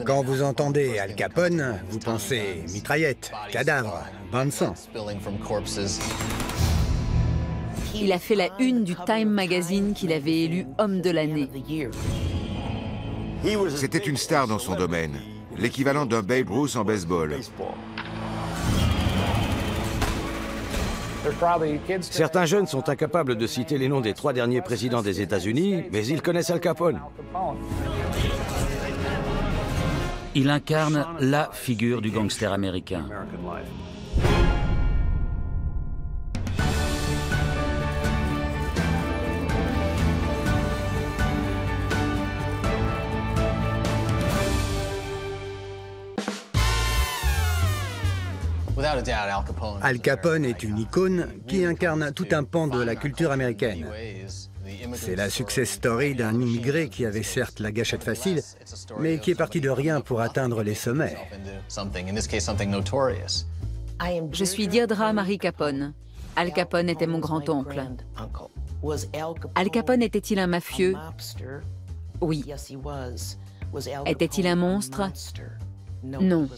Quand vous entendez Al Capone, vous pensez mitraillette, cadavre, bain de sang. Il a fait la une du Time Magazine qu'il avait élu homme de l'année. C'était une star dans son domaine, l'équivalent d'un Babe Ruth en baseball. Certains jeunes sont incapables de citer les noms des 3 derniers présidents des États-Unis, mais ils connaissent Al Capone. Il incarne la figure du gangster américain. Al Capone est une icône qui incarne tout un pan de la culture américaine. C'est la success story d'un immigré qui avait certes la gâchette facile, mais qui est parti de rien pour atteindre les sommets. Je suis Deirdre Marie Capone. Al Capone était mon grand-oncle. Al Capone était-il un mafieux? Oui. Était-il un monstre? Non.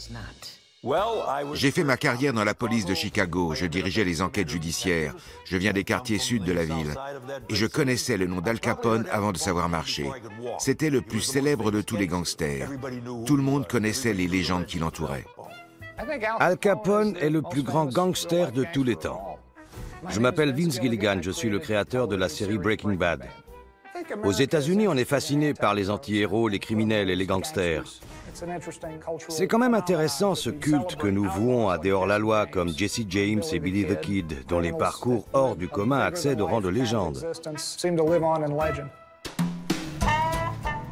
J'ai fait ma carrière dans la police de Chicago, je dirigeais les enquêtes judiciaires, je viens des quartiers sud de la ville. Et je connaissais le nom d'Al Capone avant de savoir marcher. C'était le plus célèbre de tous les gangsters. Tout le monde connaissait les légendes qui l'entouraient. Al Capone est le plus grand gangster de tous les temps. Je m'appelle Vince Gilligan, je suis le créateur de la série Breaking Bad. Aux États-Unis, on est fasciné par les anti-héros, les criminels et les gangsters. C'est quand même intéressant ce culte que nous vouons à des hors-la-loi comme Jesse James et Billy the Kid, dont les parcours hors du commun accèdent au rang de légende.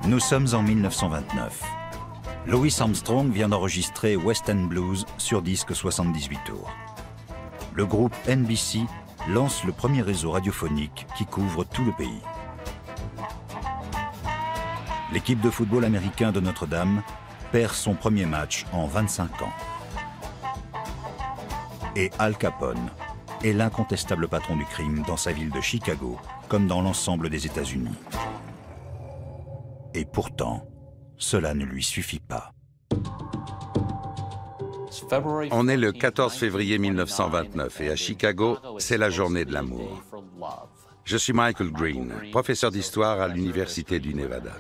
Nous sommes en 1929. Louis Armstrong vient d'enregistrer West End Blues sur disque 78 tours. Le groupe NBC lance le premier réseau radiophonique qui couvre tout le pays. L'équipe de football américain de Notre-Dame perd son premier match en 25 ans. Et Al Capone est l'incontestable patron du crime dans sa ville de Chicago, comme dans l'ensemble des États-Unis. Et pourtant, cela ne lui suffit pas. On est le 14 février 1929 et à Chicago, c'est la journée de l'amour. Je suis Michael Green, professeur d'histoire à l'Université du Nevada.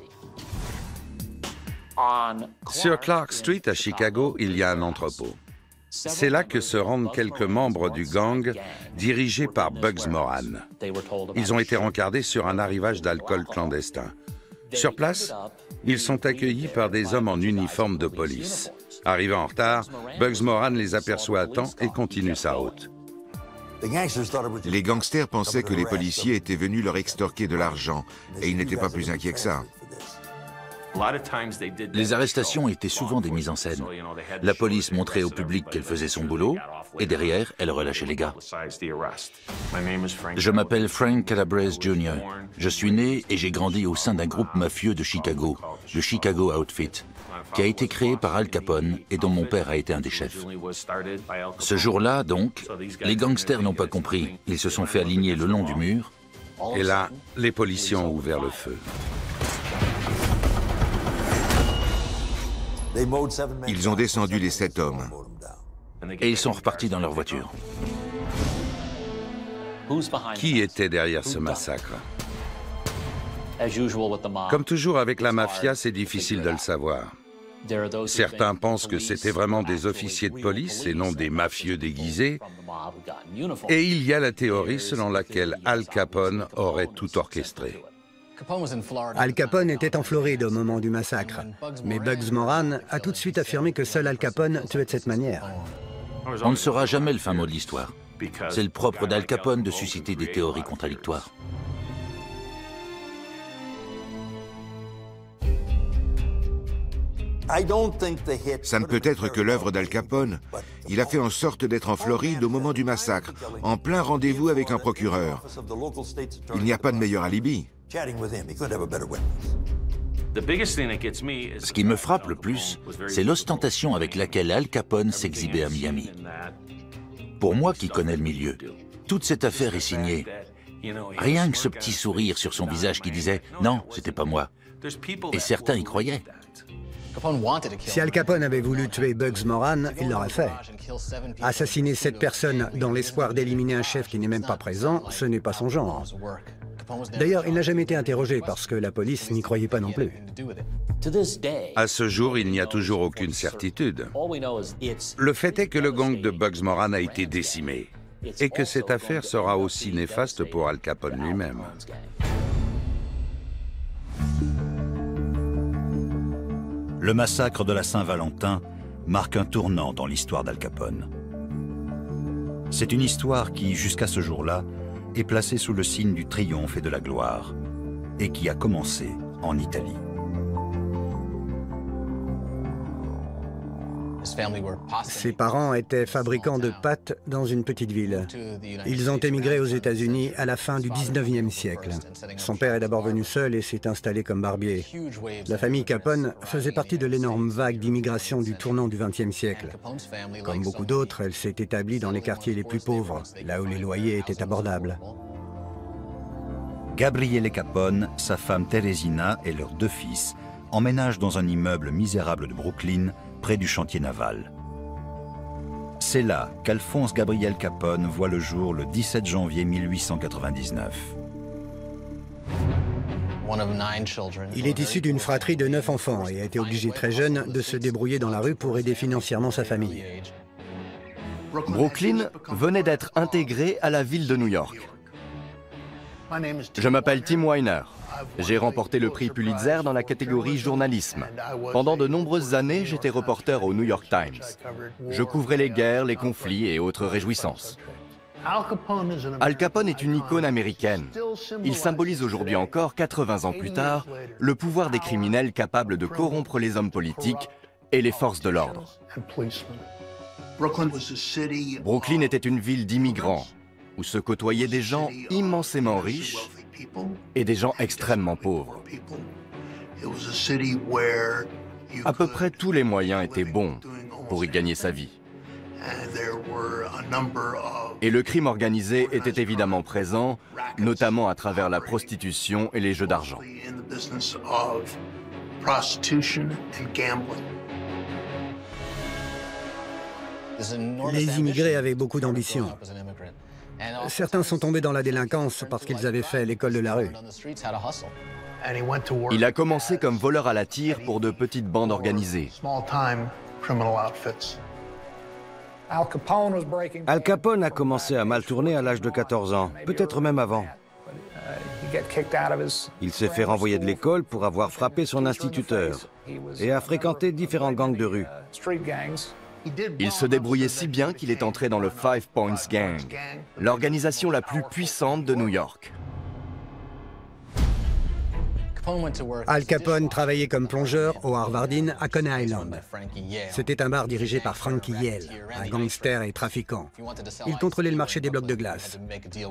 Sur Clark Street, à Chicago, il y a un entrepôt. C'est là que se rendent quelques membres du gang dirigés par Bugs Moran. Ils ont été rencardés sur un arrivage d'alcool clandestin. Sur place, ils sont accueillis par des hommes en uniforme de police. Arrivant en retard, Bugs Moran les aperçoit à temps et continue sa route. Les gangsters pensaient que les policiers étaient venus leur extorquer de l'argent, et ils n'étaient pas plus inquiets que ça. Les arrestations étaient souvent des mises en scène. La police montrait au public qu'elle faisait son boulot, et derrière, elle relâchait les gars. Je m'appelle Frank Calabrese Jr. Je suis né et j'ai grandi au sein d'un groupe mafieux de Chicago, le Chicago Outfit, qui a été créé par Al Capone et dont mon père a été un des chefs. Ce jour-là, donc, les gangsters n'ont pas compris. Ils se sont fait aligner le long du mur. Et là, les policiers ont ouvert le feu. Ils ont descendu les 7 hommes. Et ils sont repartis dans leur voiture. Qui était derrière ce massacre? Comme toujours avec la mafia, c'est difficile de le savoir. Certains pensent que c'était vraiment des officiers de police et non des mafieux déguisés. Et il y a la théorie selon laquelle Al Capone aurait tout orchestré. Al Capone était en Floride au moment du massacre, mais Bugs Moran a tout de suite affirmé que seul Al Capone tuait de cette manière. On ne saura jamais le fin mot de l'histoire. C'est le propre d'Al Capone de susciter des théories contradictoires. Ça ne peut être que l'œuvre d'Al Capone. Il a fait en sorte d'être en Floride au moment du massacre, en plein rendez-vous avec un procureur. Il n'y a pas de meilleur alibi. Ce qui me frappe le plus, c'est l'ostentation avec laquelle Al Capone s'exhibait à Miami. Pour moi qui connais le milieu, toute cette affaire est signée. Rien que ce petit sourire sur son visage qui disait « Non, c'était pas moi ». Et certains y croyaient. Si Al Capone avait voulu tuer Bugs Moran, il l'aurait fait. Assassiner 7 personnes dans l'espoir d'éliminer un chef qui n'est même pas présent, ce n'est pas son genre. D'ailleurs, il n'a jamais été interrogé parce que la police n'y croyait pas non plus. À ce jour, il n'y a toujours aucune certitude. Le fait est que le gang de Bugs Moran a été décimé et que cette affaire sera aussi néfaste pour Al Capone lui-même. Le massacre de la Saint-Valentin marque un tournant dans l'histoire d'Al Capone. C'est une histoire qui, jusqu'à ce jour-là, est placée sous le signe du triomphe et de la gloire, et qui a commencé en Italie. Ses parents étaient fabricants de pâtes dans une petite ville. Ils ont émigré aux États-Unis à la fin du 19e siècle. Son père est d'abord venu seul et s'est installé comme barbier. La famille Capone faisait partie de l'énorme vague d'immigration du tournant du XXe siècle. Comme beaucoup d'autres, elle s'est établie dans les quartiers les plus pauvres, là où les loyers étaient abordables. Gabriele Capone, sa femme Teresina et leurs 2 fils emménagent dans un immeuble misérable de Brooklyn, près du chantier naval. C'est là qu'Alphonse Gabriel Capone voit le jour le 17 janvier 1899. Il est issu d'une fratrie de 9 enfants et a été obligé très jeune de se débrouiller dans la rue pour aider financièrement sa famille. Brooklyn venait d'être intégré à la ville de New York. Je m'appelle Tim Weiner. J'ai remporté le prix Pulitzer dans la catégorie journalisme. Pendant de nombreuses années, j'étais reporter au New York Times. Je couvrais les guerres, les conflits et autres réjouissances. Al Capone est une icône américaine. Il symbolise aujourd'hui encore, 80 ans plus tard, le pouvoir des criminels capables de corrompre les hommes politiques et les forces de l'ordre. Brooklyn était une ville d'immigrants, où se côtoyaient des gens immensément riches et des gens extrêmement pauvres. À peu près tous les moyens étaient bons pour y gagner sa vie. Et le crime organisé était évidemment présent, notamment à travers la prostitution et les jeux d'argent. Les immigrés avaient beaucoup d'ambition. Certains sont tombés dans la délinquance parce qu'ils avaient fait l'école de la rue. Il a commencé comme voleur à la tire pour de petites bandes organisées. Al Capone a commencé à mal tourner à l'âge de 14 ans, peut-être même avant. Il s'est fait renvoyer de l'école pour avoir frappé son instituteur et a fréquenté différents gangs de rue. Il se débrouillait si bien qu'il est entré dans le Five Points Gang, l'organisation la plus puissante de New York. Al Capone travaillait comme plongeur au Harvard Inn à Coney Island. C'était un bar dirigé par Frankie Yale, un gangster et trafiquant. Il contrôlait le marché des blocs de glace.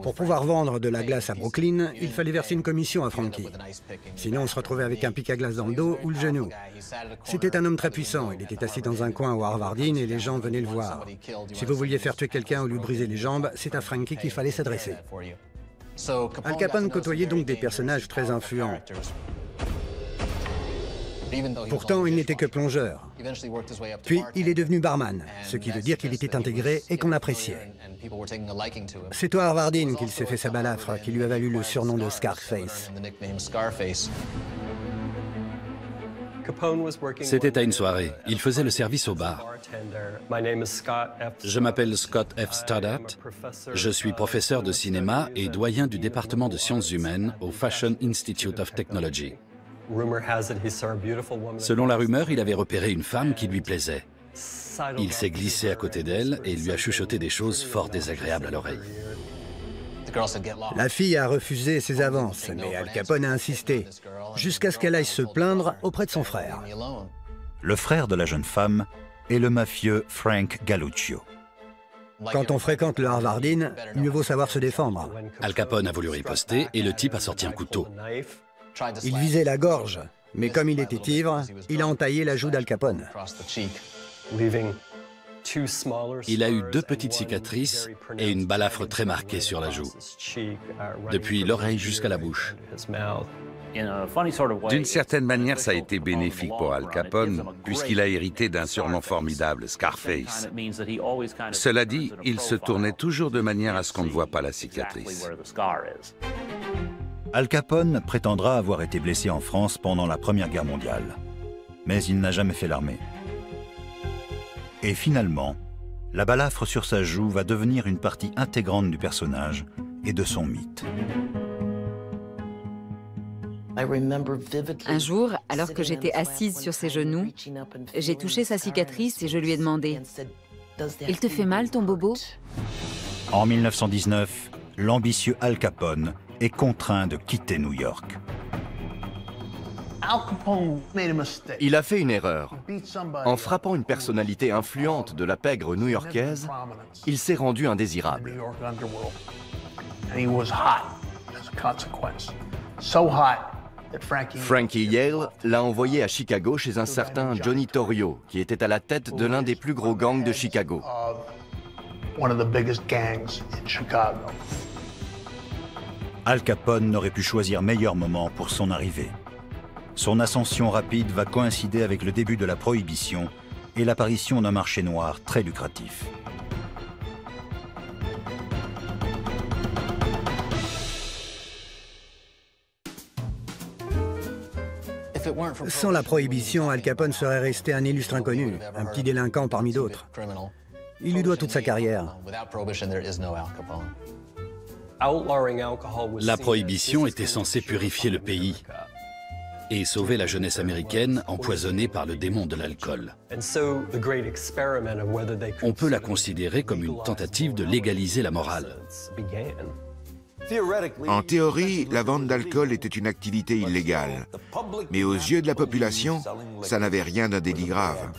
Pour pouvoir vendre de la glace à Brooklyn, il fallait verser une commission à Frankie. Sinon, on se retrouvait avec un pic à glace dans le dos ou le genou. C'était un homme très puissant. Il était assis dans un coin au Harvard Inn et les gens venaient le voir. Si vous vouliez faire tuer quelqu'un ou lui briser les jambes, c'est à Frankie qu'il fallait s'adresser. Al Capone côtoyait donc des personnages très influents. Pourtant, il n'était que plongeur. Puis, il est devenu barman, ce qui veut dire qu'il était intégré et qu'on l'appréciait. C'est au Harvard Inn qu'il s'est fait sa balafre, qui lui a valu le surnom de Scarface. C'était à une soirée. Il faisait le service au bar. Je m'appelle Scott F. Stoddart. Je suis professeur de cinéma et doyen du département de sciences humaines au Fashion Institute of Technology. Selon la rumeur, il avait repéré une femme qui lui plaisait. Il s'est glissé à côté d'elle et lui a chuchoté des choses fort désagréables à l'oreille. La fille a refusé ses avances, mais Al Capone a insisté, jusqu'à ce qu'elle aille se plaindre auprès de son frère. Le frère de la jeune femme est le mafieux Frank Galluccio. Quand on fréquente le Harvard Inn, mieux vaut savoir se défendre. Al Capone a voulu riposter et le type a sorti un couteau. Il visait la gorge, mais comme il était ivre, il a entaillé la joue d'Al Capone. Il a eu 2 petites cicatrices et une balafre très marquée sur la joue, depuis l'oreille jusqu'à la bouche. D'une certaine manière, ça a été bénéfique pour Al Capone, puisqu'il a hérité d'un surnom formidable, Scarface. Cela dit, il se tournait toujours de manière à ce qu'on ne voit pas la cicatrice. Al Capone prétendra avoir été blessé en France pendant la Première Guerre mondiale. Mais il n'a jamais fait l'armée. Et finalement, la balafre sur sa joue va devenir une partie intégrante du personnage et de son mythe. Un jour, alors que j'étais assise sur ses genoux, j'ai touché sa cicatrice et je lui ai demandé « Il te fait mal ton bobo ?» En 1919, l'ambitieux Al Capone est contraint de quitter New York. Il a fait une erreur. En frappant une personnalité influente de la pègre new-yorkaise, il s'est rendu indésirable. Frankie Yale l'a envoyé à Chicago chez un certain Johnny Torrio, qui était à la tête de l'un des plus gros gangs de Chicago. Al Capone n'aurait pu choisir meilleur moment pour son arrivée. Son ascension rapide va coïncider avec le début de la prohibition et l'apparition d'un marché noir très lucratif. Sans la prohibition, Al Capone serait resté un illustre inconnu, un petit délinquant parmi d'autres. Il lui doit toute sa carrière. La prohibition était censée purifier le pays et sauver la jeunesse américaine empoisonnée par le démon de l'alcool. On peut la considérer comme une tentative de légaliser la morale. En théorie, la vente d'alcool était une activité illégale. Mais aux yeux de la population, ça n'avait rien d'un délit grave.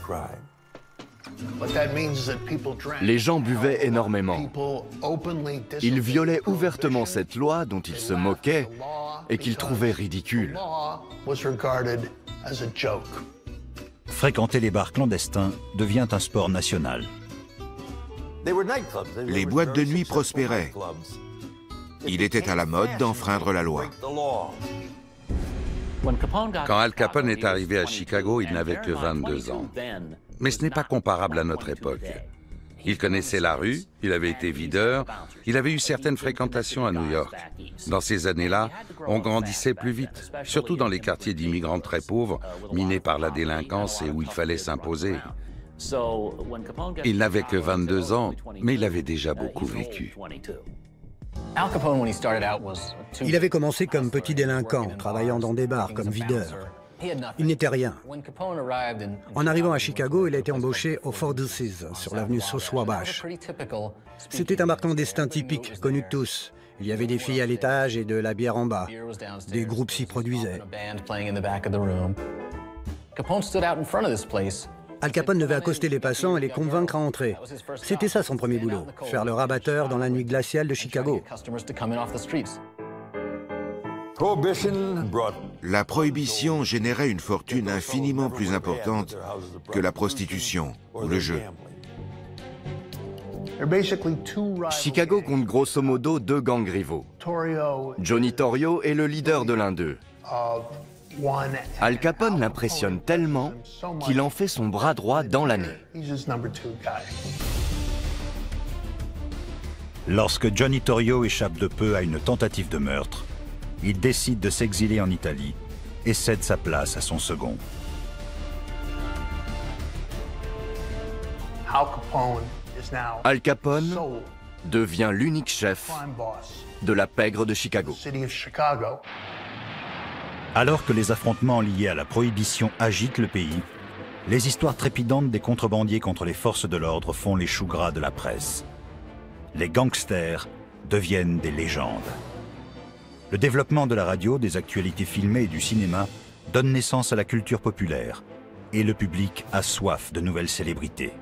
Les gens buvaient énormément. Ils violaient ouvertement cette loi dont ils se moquaient et qu'ils trouvaient ridicule. Fréquenter les bars clandestins devient un sport national. Les boîtes de nuit prospéraient. Il était à la mode d'enfreindre la loi. Quand Al Capone est arrivé à Chicago, il n'avait que 22 ans. Mais ce n'est pas comparable à notre époque. Il connaissait la rue, il avait été videur, il avait eu certaines fréquentations à New York. Dans ces années-là, on grandissait plus vite, surtout dans les quartiers d'immigrants très pauvres, minés par la délinquance et où il fallait s'imposer. Il n'avait que 22 ans, mais il avait déjà beaucoup vécu. Il avait commencé comme petit délinquant, travaillant dans des bars comme videur. Il n'était rien. En arrivant à Chicago, il a été embauché au Four Deuces, sur l'avenue Sauce-Wabash. C'était un bar clandestin typique, connu de tous. Il y avait des filles à l'étage et de la bière en bas. Des groupes s'y produisaient. Al Capone devait accoster les passants et les convaincre à entrer. C'était ça son premier boulot, faire le rabatteur dans la nuit glaciale de Chicago. La prohibition générait une fortune infiniment plus importante que la prostitution ou le jeu. Chicago compte grosso modo deux gangs rivaux. Johnny Torrio est le leader de l'un d'eux. Al Capone l'impressionne tellement qu'il en fait son bras droit dans l'année. Lorsque Johnny Torrio échappe de peu à une tentative de meurtre, il décide de s'exiler en Italie et cède sa place à son second. Al Capone devient l'unique chef de la pègre de Chicago. Alors que les affrontements liés à la prohibition agitent le pays, les histoires trépidantes des contrebandiers contre les forces de l'ordre font les choux gras de la presse. Les gangsters deviennent des légendes. Le développement de la radio, des actualités filmées et du cinéma donne naissance à la culture populaire et le public a soif de nouvelles célébrités.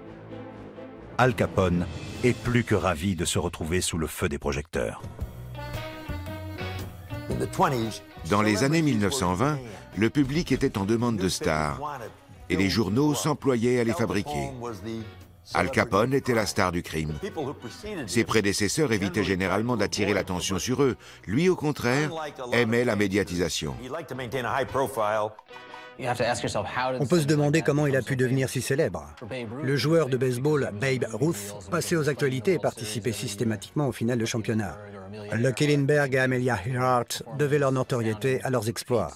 Al Capone est plus que ravi de se retrouver sous le feu des projecteurs. Dans les années 1920, le public était en demande de stars et les journaux s'employaient à les fabriquer. Al Capone était la star du crime. Ses prédécesseurs évitaient généralement d'attirer l'attention sur eux. Lui, au contraire, aimait la médiatisation. On peut se demander comment il a pu devenir si célèbre. Le joueur de baseball Babe Ruth passait aux actualités et participait systématiquement aux finales de championnat. Lucky Lindbergh et Amelia Earhart devaient leur notoriété à leurs exploits.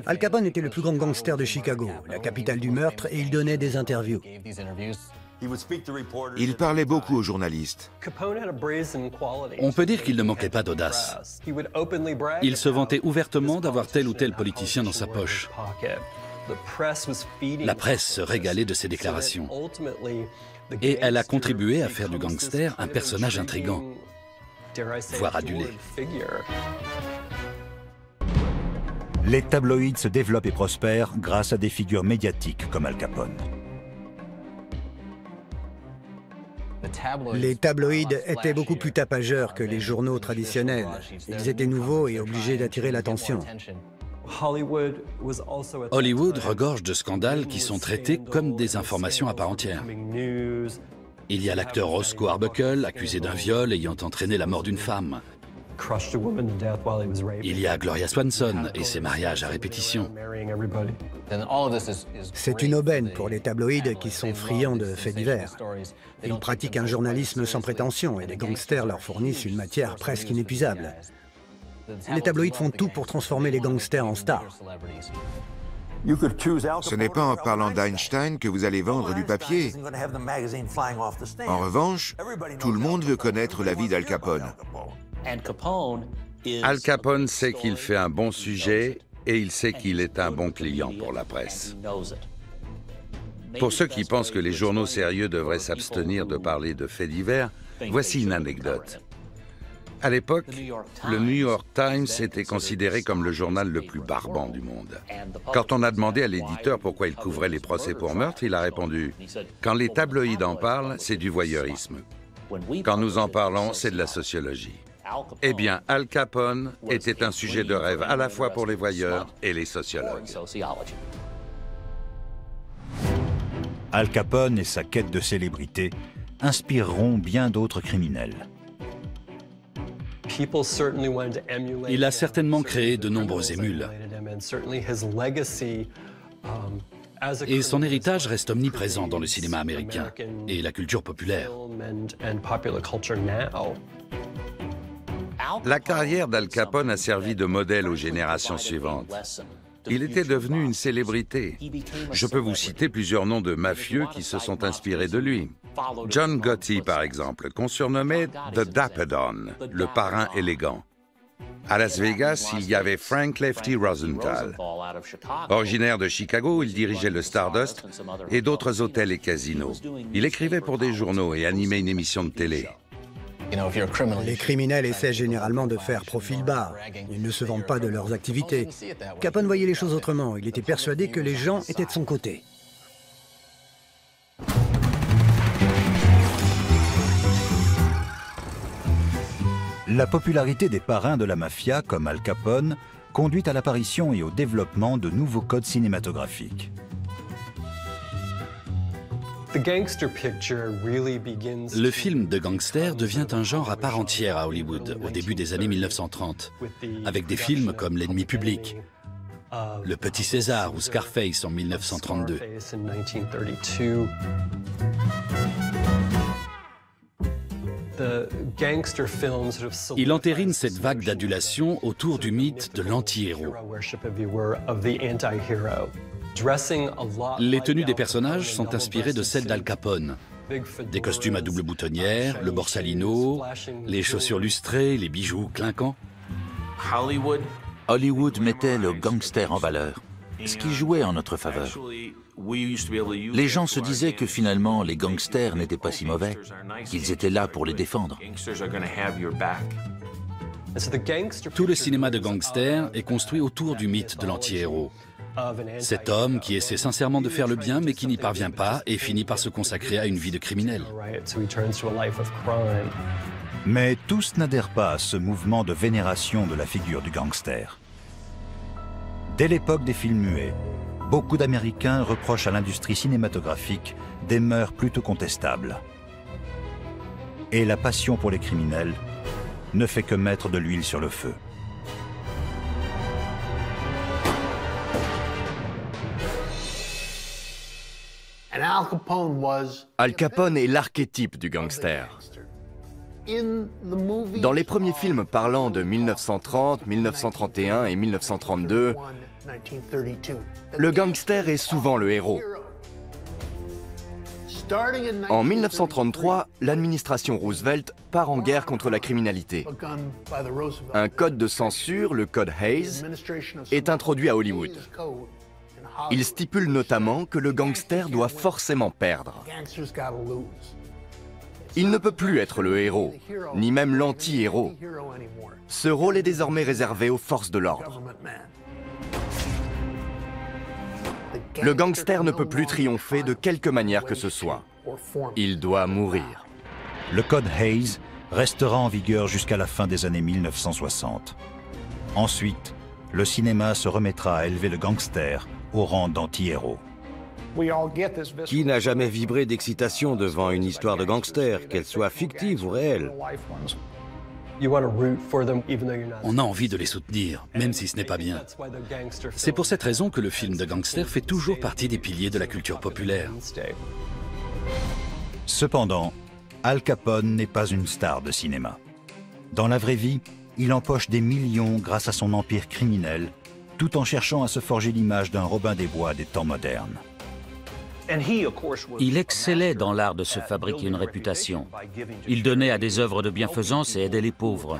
Al Capone était le plus grand gangster de Chicago, la capitale du meurtre, et il donnait des interviews. Il parlait beaucoup aux journalistes. On peut dire qu'il ne manquait pas d'audace. Il se vantait ouvertement d'avoir tel ou tel politicien dans sa poche. La presse se régalait de ses déclarations. Et elle a contribué à faire du gangster un personnage intrigant, voire adulé. Les tabloïds se développent et prospèrent grâce à des figures médiatiques comme Al Capone. Les tabloïds étaient beaucoup plus tapageurs que les journaux traditionnels. Ils étaient nouveaux et obligés d'attirer l'attention. Hollywood regorge de scandales qui sont traités comme des informations à part entière. Il y a l'acteur Roscoe Arbuckle, accusé d'un viol ayant entraîné la mort d'une femme. Il y a Gloria Swanson et ses mariages à répétition. C'est une aubaine pour les tabloïds qui sont friands de faits divers. Ils pratiquent un journalisme sans prétention et les gangsters leur fournissent une matière presque inépuisable. Les tabloïds font tout pour transformer les gangsters en stars. Ce n'est pas en parlant d'Einstein que vous allez vendre du papier. En revanche, tout le monde veut connaître la vie d'Al Capone. Al Capone sait qu'il fait un bon sujet et il sait qu'il est un bon client pour la presse. Pour ceux qui pensent que les journaux sérieux devraient s'abstenir de parler de faits divers, voici une anecdote. À l'époque, le New York Times était considéré comme le journal le plus barbant du monde. Quand on a demandé à l'éditeur pourquoi il couvrait les procès pour meurtre, il a répondu « Quand les tabloïds en parlent, c'est du voyeurisme. Quand nous en parlons, c'est de la sociologie. » Eh bien, Al Capone était un sujet de rêve à la fois pour les voyeurs et les sociologues. Al Capone et sa quête de célébrité inspireront bien d'autres criminels. Il a certainement créé de nombreux émules. Et son héritage reste omniprésent dans le cinéma américain et la culture populaire. La carrière d'Al Capone a servi de modèle aux générations suivantes. Il était devenu une célébrité. Je peux vous citer plusieurs noms de mafieux qui se sont inspirés de lui. John Gotti, par exemple, qu'on surnommait The Dapper Don, le parrain élégant. À Las Vegas, il y avait Frank Lefty Rosenthal. Originaire de Chicago, il dirigeait le Stardust et d'autres hôtels et casinos. Il écrivait pour des journaux et animait une émission de télé. Les criminels essaient généralement de faire profil bas. Ils ne se vantent pas de leurs activités. Capone voyait les choses autrement. Il était persuadé que les gens étaient de son côté. La popularité des parrains de la mafia, comme Al Capone, conduit à l'apparition et au développement de nouveaux codes cinématographiques. Le film de gangster devient un genre à part entière à Hollywood au début des années 1930, avec des films comme L'ennemi public, Le Petit César ou Scarface en 1932. Il entérine cette vague d'adulation autour du mythe de l'anti-héros. Les tenues des personnages sont inspirées de celles d'Al Capone. Des costumes à double boutonnière, le borsalino, les chaussures lustrées, les bijoux clinquants. Hollywood mettait le gangster en valeur, ce qui jouait en notre faveur. Les gens se disaient que finalement, les gangsters n'étaient pas si mauvais, qu'ils étaient là pour les défendre. Tout le cinéma de gangster est construit autour du mythe de l'anti-héros. Cet homme qui essaie sincèrement de faire le bien mais qui n'y parvient pas et finit par se consacrer à une vie de criminel. Mais tous n'adhèrent pas à ce mouvement de vénération de la figure du gangster. Dès l'époque des films muets, beaucoup d'Américains reprochent à l'industrie cinématographique des mœurs plutôt contestables. Et la passion pour les criminels ne fait que mettre de l'huile sur le feu. Al Capone est l'archétype du gangster. Dans les premiers films parlant de 1930, 1931 et 1932, le gangster est souvent le héros. En 1933, l'administration Roosevelt part en guerre contre la criminalité. Un code de censure, le code Hayes, est introduit à Hollywood. Il stipule notamment que le gangster doit forcément perdre. Il ne peut plus être le héros, ni même l'anti-héros. Ce rôle est désormais réservé aux forces de l'ordre. Le gangster ne peut plus triompher de quelque manière que ce soit. Il doit mourir. Le code Hayes restera en vigueur jusqu'à la fin des années 1960. Ensuite, le cinéma se remettra à élever le gangster au rang d'anti-héros. Qui n'a jamais vibré d'excitation devant une histoire de gangster, qu'elle soit fictive ou réelle? On a envie de les soutenir, même si ce n'est pas bien. C'est pour cette raison que le film de gangster fait toujours partie des piliers de la culture populaire. Cependant, Al Capone n'est pas une star de cinéma. Dans la vraie vie, il empoche des millions grâce à son empire criminel, tout en cherchant à se forger l'image d'un Robin des Bois des temps modernes. Il excellait dans l'art de se fabriquer une réputation. Il donnait à des œuvres de bienfaisance et aidait les pauvres.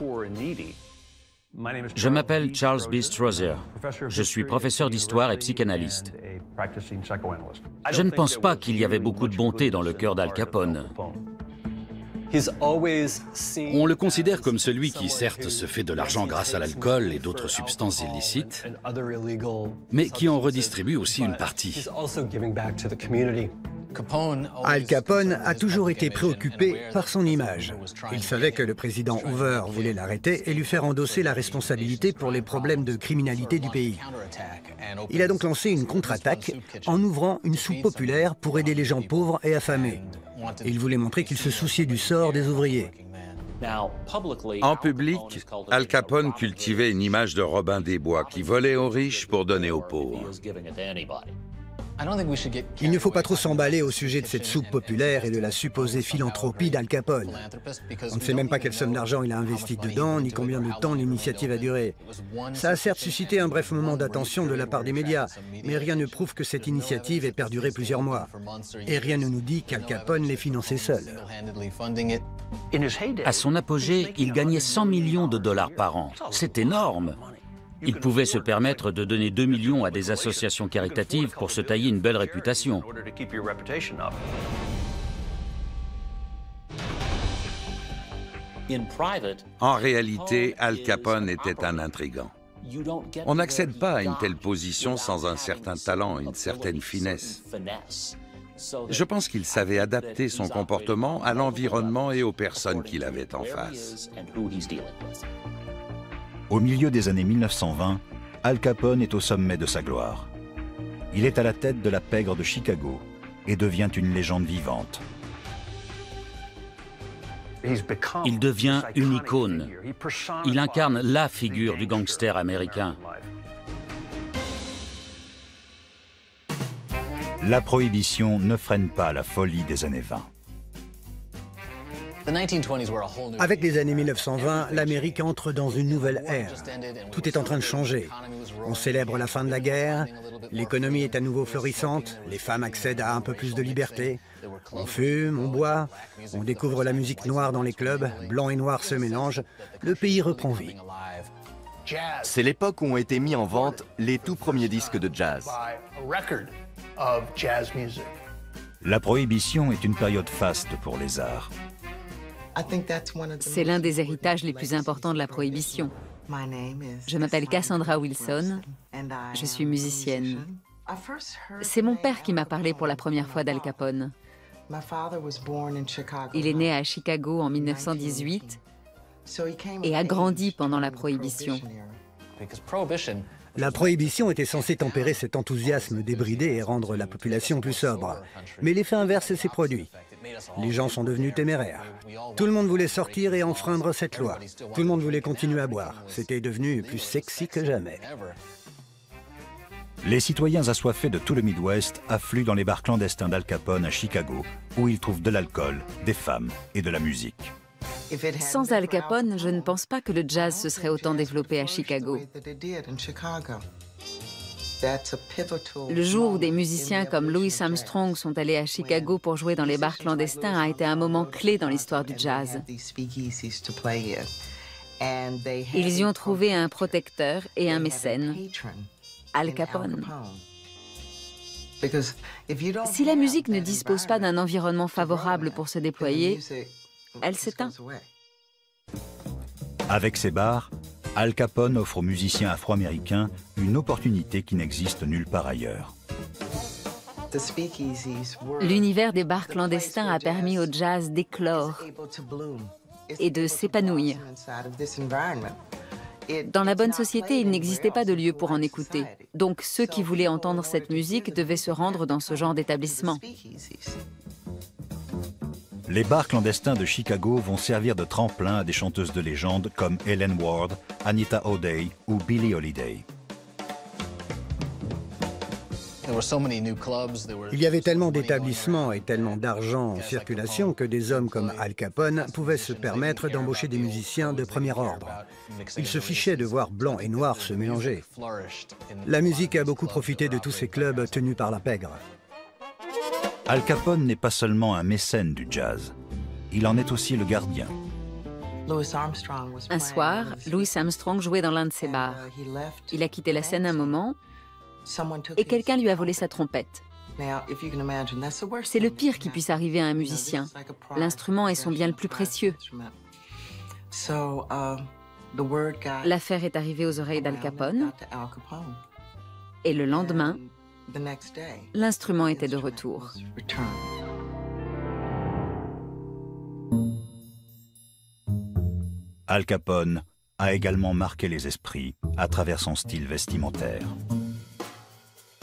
Je m'appelle Charles B. Strozier. Je suis professeur d'histoire et psychanalyste. Je ne pense pas qu'il y avait beaucoup de bonté dans le cœur d'Al Capone. On le considère comme celui qui, certes, se fait de l'argent grâce à l'alcool et d'autres substances illicites, mais qui en redistribue aussi une partie. Al Capone a toujours été préoccupé par son image. Il savait que le président Hoover voulait l'arrêter et lui faire endosser la responsabilité pour les problèmes de criminalité du pays. Il a donc lancé une contre-attaque en ouvrant une soupe populaire pour aider les gens pauvres et affamés. Il voulait montrer qu'il se souciait du sort des ouvriers. En public, Al Capone cultivait une image de Robin des Bois qui volait aux riches pour donner aux pauvres. Il ne faut pas trop s'emballer au sujet de cette soupe populaire et de la supposée philanthropie d'Al Capone. On ne sait même pas quelle somme d'argent il a investi dedans, ni combien de temps l'initiative a duré. Ça a certes suscité un bref moment d'attention de la part des médias, mais rien ne prouve que cette initiative ait perduré plusieurs mois. Et rien ne nous dit qu'Al Capone l'ait financée seul. À son apogée, il gagnait 100 millions de dollars par an. C'est énorme. Il pouvait se permettre de donner 2 millions à des associations caritatives pour se tailler une belle réputation. En réalité, Al Capone était un intrigant. On n'accède pas à une telle position sans un certain talent, une certaine finesse. Je pense qu'il savait adapter son comportement à l'environnement et aux personnes qu'il avait en face. Au milieu des années 1920, Al Capone est au sommet de sa gloire. Il est à la tête de la pègre de Chicago et devient une légende vivante. Il devient une icône. Il incarne la figure du gangster américain. La prohibition ne freine pas la folie des années 20. Avec les années 1920, l'Amérique entre dans une nouvelle ère. Tout est en train de changer. On célèbre la fin de la guerre, l'économie est à nouveau florissante, les femmes accèdent à un peu plus de liberté. On fume, on boit, on découvre la musique noire dans les clubs, blanc et noir se mélangent, le pays reprend vie. C'est l'époque où ont été mis en vente les tout premiers disques de jazz. La prohibition est une période faste pour les arts. C'est l'un des héritages les plus importants de la prohibition. Je m'appelle Cassandra Wilson, je suis musicienne. C'est mon père qui m'a parlé pour la première fois d'Al Capone. Il est né à Chicago en 1918 et a grandi pendant la prohibition. La prohibition était censée tempérer cet enthousiasme débridé et rendre la population plus sobre. Mais l'effet inverse s'est produit. Les gens sont devenus téméraires. Tout le monde voulait sortir et enfreindre cette loi. Tout le monde voulait continuer à boire. C'était devenu plus sexy que jamais. Les citoyens assoiffés de tout le Midwest affluent dans les bars clandestins d'Al Capone à Chicago, où ils trouvent de l'alcool, des femmes et de la musique. Sans Al Capone, je ne pense pas que le jazz se serait autant développé à Chicago. Le jour où des musiciens comme Louis Armstrong sont allés à Chicago pour jouer dans les bars clandestins a été un moment clé dans l'histoire du jazz. Ils y ont trouvé un protecteur et un mécène, Al Capone. Si la musique ne dispose pas d'un environnement favorable pour se déployer, elle s'éteint. Avec ces bars, Al Capone offre aux musiciens afro-américains une opportunité qui n'existe nulle part ailleurs. L'univers des bars clandestins a permis au jazz d'éclore et de s'épanouir. Dans la bonne société, il n'existait pas de lieu pour en écouter. Donc ceux qui voulaient entendre cette musique devaient se rendre dans ce genre d'établissement. Les bars clandestins de Chicago vont servir de tremplin à des chanteuses de légende comme Helen Ward, Anita O'Day ou Billie Holiday. Il y avait tellement d'établissements et tellement d'argent en circulation que des hommes comme Al Capone pouvaient se permettre d'embaucher des musiciens de premier ordre. Ils se fichaient de voir blanc et noir se mélanger. La musique a beaucoup profité de tous ces clubs tenus par la pègre. Al Capone n'est pas seulement un mécène du jazz, il en est aussi le gardien. Un soir, Louis Armstrong jouait dans l'un de ses bars. Il a quitté la scène un moment et quelqu'un lui a volé sa trompette. C'est le pire qui puisse arriver à un musicien. L'instrument est son bien le plus précieux. L'affaire est arrivée aux oreilles d'Al Capone et le lendemain, l'instrument était de retour. Al Capone a également marqué les esprits à travers son style vestimentaire.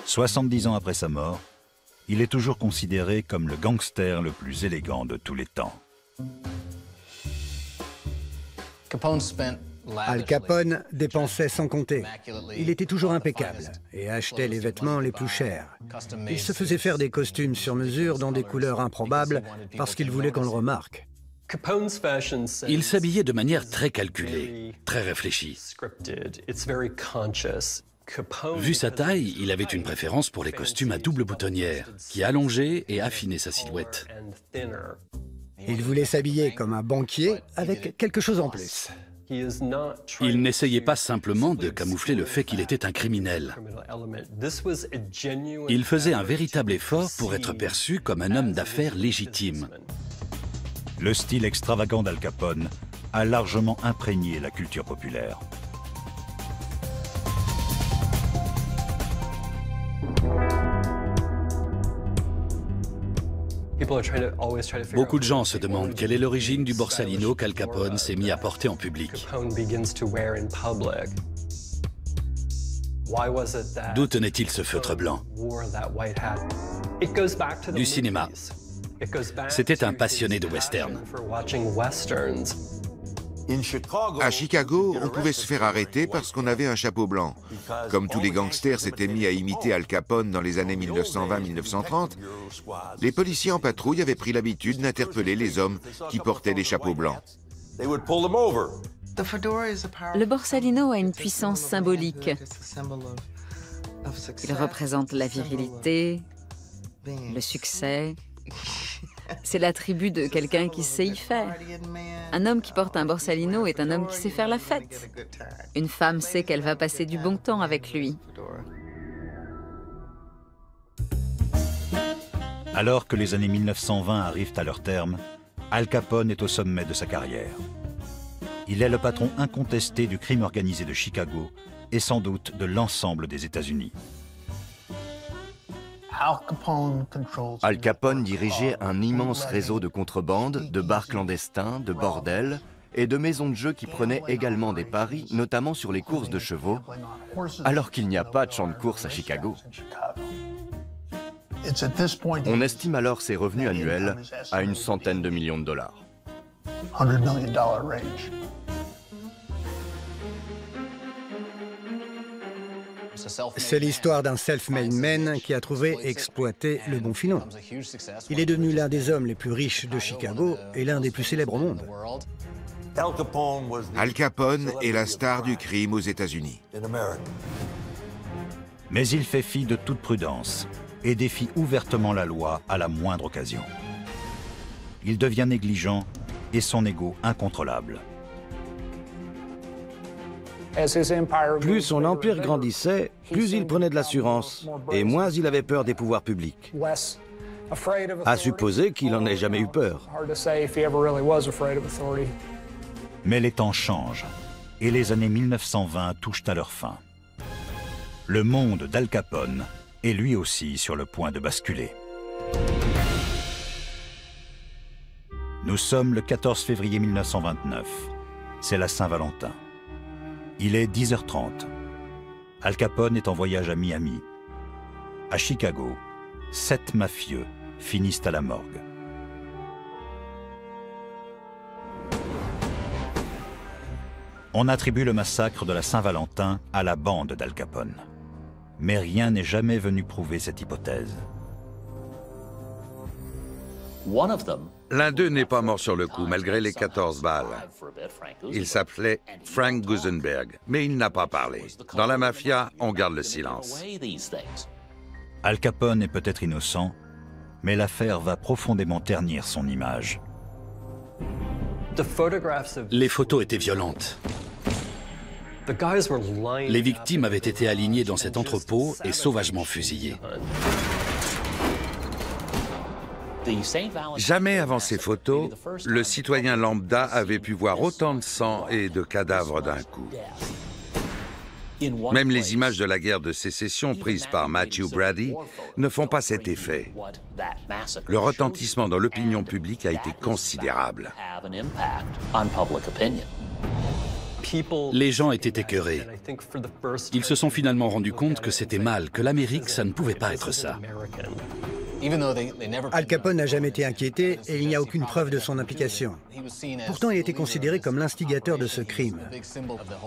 70 ans après sa mort, il est toujours considéré comme le gangster le plus élégant de tous les temps. Al Capone dépensait sans compter. Il était toujours impeccable et achetait les vêtements les plus chers. Il se faisait faire des costumes sur mesure dans des couleurs improbables parce qu'il voulait qu'on le remarque. Il s'habillait de manière très calculée, très réfléchie. Vu sa taille, il avait une préférence pour les costumes à double boutonnière, qui allongeaient et affinaient sa silhouette. Il voulait s'habiller comme un banquier avec quelque chose en plus. Il n'essayait pas simplement de camoufler le fait qu'il était un criminel. Il faisait un véritable effort pour être perçu comme un homme d'affaires légitime. Le style extravagant d'Al Capone a largement imprégné la culture populaire. Beaucoup de gens se demandent quelle est l'origine du borsalino qu'Al Capone s'est mis à porter en public. D'où tenait-il ce feutre blanc? Du cinéma. C'était un passionné de western. À Chicago, on pouvait se faire arrêter parce qu'on avait un chapeau blanc. Comme tous les gangsters s'étaient mis à imiter Al Capone dans les années 1920-1930, les policiers en patrouille avaient pris l'habitude d'interpeller les hommes qui portaient des chapeaux blancs. Le borsalino a une puissance symbolique. Il représente la virilité, le succès. C'est l'attribut de quelqu'un qui sait y faire. Un homme qui porte un borsalino est un homme qui sait faire la fête. Une femme sait qu'elle va passer du bon temps avec lui. Alors que les années 1920 arrivent à leur terme, Al Capone est au sommet de sa carrière. Il est le patron incontesté du crime organisé de Chicago et sans doute de l'ensemble des États-Unis. Al Capone dirigeait un immense réseau de contrebande, de bars clandestins, de bordels et de maisons de jeu qui prenaient également des paris, notamment sur les courses de chevaux, alors qu'il n'y a pas de champ de course à Chicago. On estime alors ses revenus annuels à une centaine de millions de dollars. C'est l'histoire d'un self-made man qui a trouvé et exploité le bon filon. Il est devenu l'un des hommes les plus riches de Chicago et l'un des plus célèbres au monde. Al Capone est la star du crime aux États-Unis. Mais il fait fi de toute prudence et défie ouvertement la loi à la moindre occasion. Il devient négligent et son ego incontrôlable. Plus son empire grandissait, plus il prenait de l'assurance, et moins il avait peur des pouvoirs publics. À supposer qu'il n'en ait jamais eu peur. Mais les temps changent, et les années 1920 touchent à leur fin. Le monde d'Al Capone est lui aussi sur le point de basculer. Nous sommes le 14 février 1929. C'est la Saint-Valentin. Il est 10h30. Al Capone est en voyage à Miami. À Chicago, 7 mafieux finissent à la morgue. On attribue le massacre de la Saint-Valentin à la bande d'Al Capone. Mais rien n'est jamais venu prouver cette hypothèse. L'un d'eux n'est pas mort sur le coup, malgré les 14 balles. Il s'appelait Frank Gusenberg, mais il n'a pas parlé. Dans la mafia, on garde le silence. Al Capone est peut-être innocent, mais l'affaire va profondément ternir son image. Les photos étaient violentes. Les victimes avaient été alignées dans cet entrepôt et sauvagement fusillées. Jamais avant ces photos, le citoyen lambda avait pu voir autant de sang et de cadavres d'un coup. Même les images de la guerre de sécession prises par Matthew Brady ne font pas cet effet. Le retentissement dans l'opinion publique a été considérable. Les gens étaient écœurés. Ils se sont finalement rendus compte que c'était mal, que l'Amérique, ça ne pouvait pas être ça. Al Capone n'a jamais été inquiété et il n'y a aucune preuve de son implication. Pourtant, il était considéré comme l'instigateur de ce crime.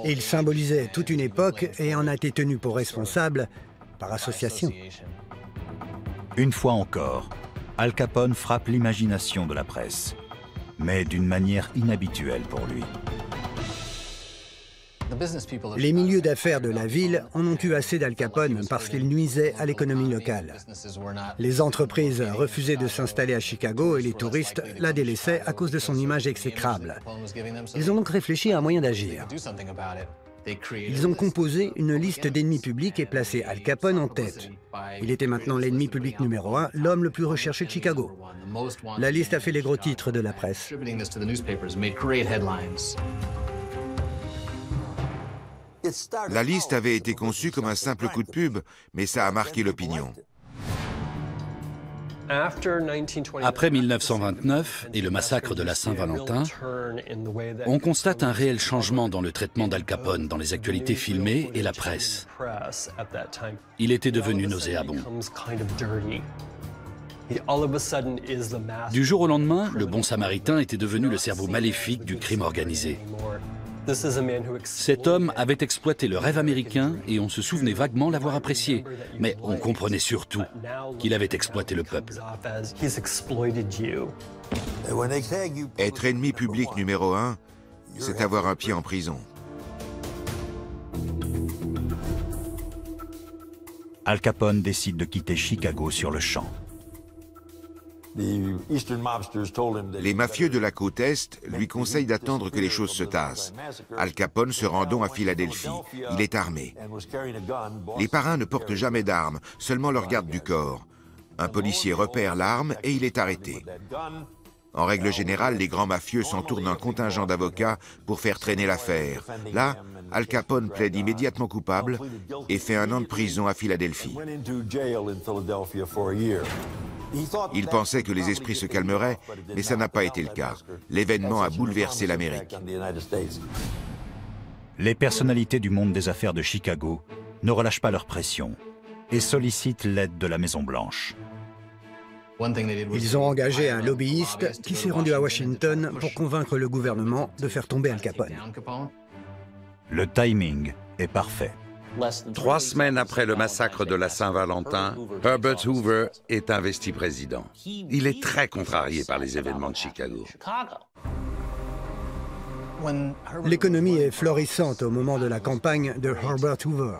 Et il symbolisait toute une époque et en a été tenu pour responsable par association. Une fois encore, Al Capone frappe l'imagination de la presse, mais d'une manière inhabituelle pour lui. Les milieux d'affaires de la ville en ont eu assez d'Al Capone parce qu'il nuisait à l'économie locale. Les entreprises refusaient de s'installer à Chicago et les touristes la délaissaient à cause de son image exécrable. Ils ont donc réfléchi à un moyen d'agir. Ils ont composé une liste d'ennemis publics et placé Al Capone en tête. Il était maintenant l'ennemi public numéro 1, l'homme le plus recherché de Chicago. La liste a fait les gros titres de la presse. La liste avait été conçue comme un simple coup de pub, mais ça a marqué l'opinion. Après 1929 et le massacre de la Saint-Valentin, on constate un réel changement dans le traitement d'Al Capone dans les actualités filmées et la presse. Il était devenu nauséabond. Du jour au lendemain, le bon samaritain était devenu le cerveau maléfique du crime organisé. Cet homme avait exploité le rêve américain et on se souvenait vaguement l'avoir apprécié. Mais on comprenait surtout qu'il avait exploité le peuple. Être ennemi public numéro 1, c'est avoir un pied en prison. Al Capone décide de quitter Chicago sur le champ. Les mafieux de la côte Est lui conseillent d'attendre que les choses se tassent. Al Capone se rend donc à Philadelphie. Il est armé. Les parrains ne portent jamais d'armes, seulement leur garde du corps. Un policier repère l'arme et il est arrêté. En règle générale, les grands mafieux s'entourent d'un contingent d'avocats pour faire traîner l'affaire. Là, Al Capone plaide immédiatement coupable et fait 1 an de prison à Philadelphie. Il pensait que les esprits se calmeraient, mais ça n'a pas été le cas. L'événement a bouleversé l'Amérique. Les personnalités du monde des affaires de Chicago ne relâchent pas leur pression et sollicitent l'aide de la Maison-Blanche. Ils ont engagé un lobbyiste qui s'est rendu à Washington pour convaincre le gouvernement de faire tomber Al Capone. Le timing est parfait. 3 semaines après le massacre de la Saint-Valentin, Herbert Hoover est investi président. Il est très contrarié par les événements de Chicago. L'économie est florissante au moment de la campagne de Herbert Hoover.